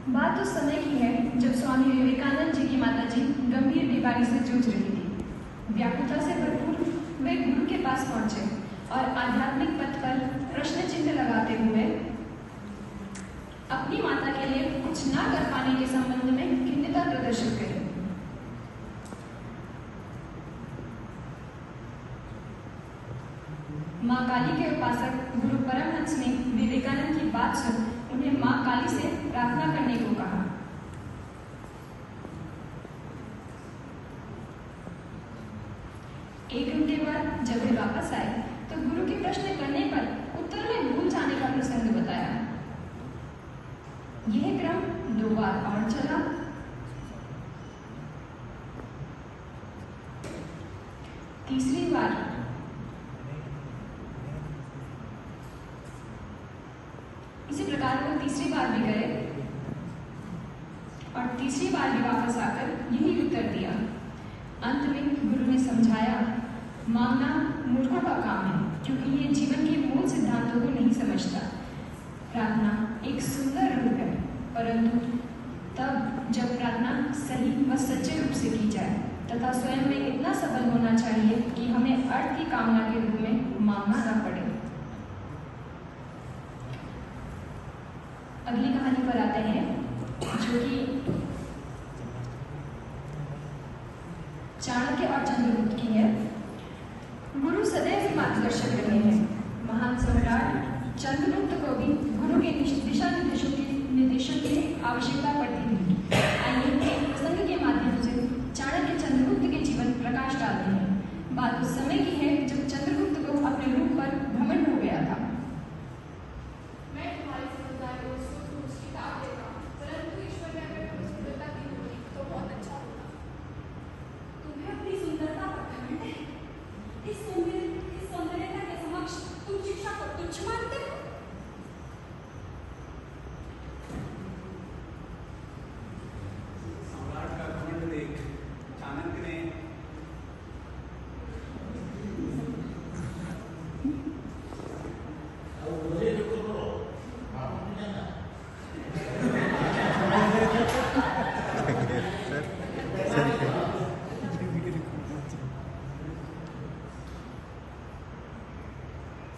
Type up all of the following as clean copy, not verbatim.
बात उस समय की है जब स्वामी विवेकानंद जी की माताजी गंभीर बीमारी से जूझ रही थी। व्याकुलता से भरपूर वे गुरु के पास पहुंचे और आध्यात्मिक पथ पर प्रश्न चिन्ह लगाते हुए अपनी माता के लिए कुछ न कर पाने के संबंध में खिन्नता प्रदर्शित करी। मां काली के उपासक गुरु परमहंस ने विवेकानंद की बात सुन उन्हें मां काली से प्रार्थना करने को कहा। एक घंटे बाद जब वे वापस आए तो गुरु के प्रश्न करने पर उत्तर में भूल जाने का प्रसंग बताया। यह क्रम 2 बार और चला। तीसरी बार इसी प्रकार वो तीसरी बार भी गए और तीसरी बार भी वापस आकर यही उत्तर दिया। अंत में गुरु ने समझाया, मांगना मूर्खों का काम है क्योंकि ये जीवन के मूल सिद्धांतों को नहीं समझता। प्रार्थना एक सुंदर रूप है, परंतु तब जब प्रार्थना सही व सच्चे रूप से की जाए तथा स्वयं में इतना सबल होना चाहिए कि हमें अर्थ की कामना के रूप में मांगना न पड़े। अगली कहानी पर आते हैं जो कि चाणक्य और चंद्रगुप्त की है। गुरु सदैव मार्गदर्शक रहे हैं। महान सम्राट चंद्रगुप्त को भी गुरु के दिशा निर्देशों की आवश्यकता पड़ती थी। आइए एक प्रसंग के माध्यम से चाणक्य चंद्रगुप्त के जीवन प्रकाश डालते हैं। बात उस समय की है जब चंद्रगुप्त को अपने रूप पर घमंड हो गया था।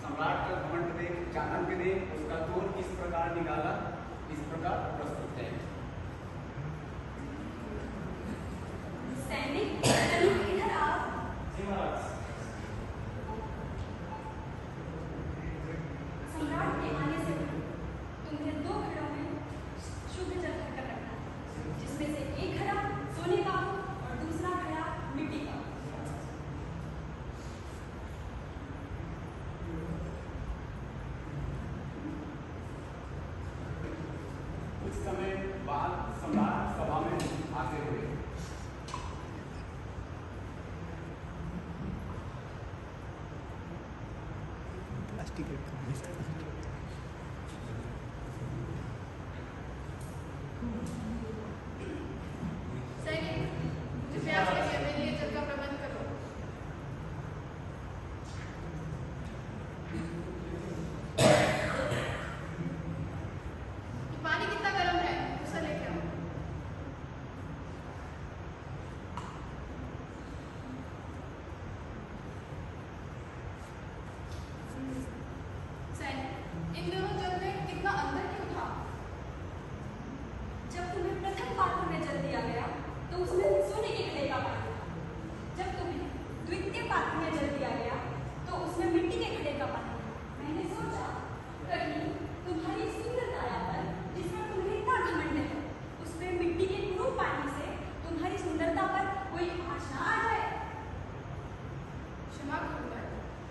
सम्राट का घमंड देख चाणक्य ने उसका तोड़ किस प्रकार निकाला, इस प्रकार प्रस्तुत है। सम्राट के आने से तुम्हें 2 घड़ों में शुद्ध जल भरकर रखना है, जिसमें से एक घड़ा सोने का हो और दूसरा घड़ा मिट्टी का। कुछ समय बाद सम्राट सभा में आते हुए इन दोनों जल में कितना अंतर क्यों था? जब तुम्हें प्रथम पात्र में जल दिया गया तो उसमें सोने के घड़े का पानी था। जब तुम्हें द्वितीय पात्र में जल दिया गया तो उसमें मिट्टी के घड़े का पानी था। मैंने सोचा कहीं तुम्हारी सुंदरता पर जिस पर तुम्हें इतना घमंड है, उसमें मिट्टी के कुरूप पानी से तुम्हारी सुंदरता पर कोई आँच ना आ जाए। क्षमा करूंगा,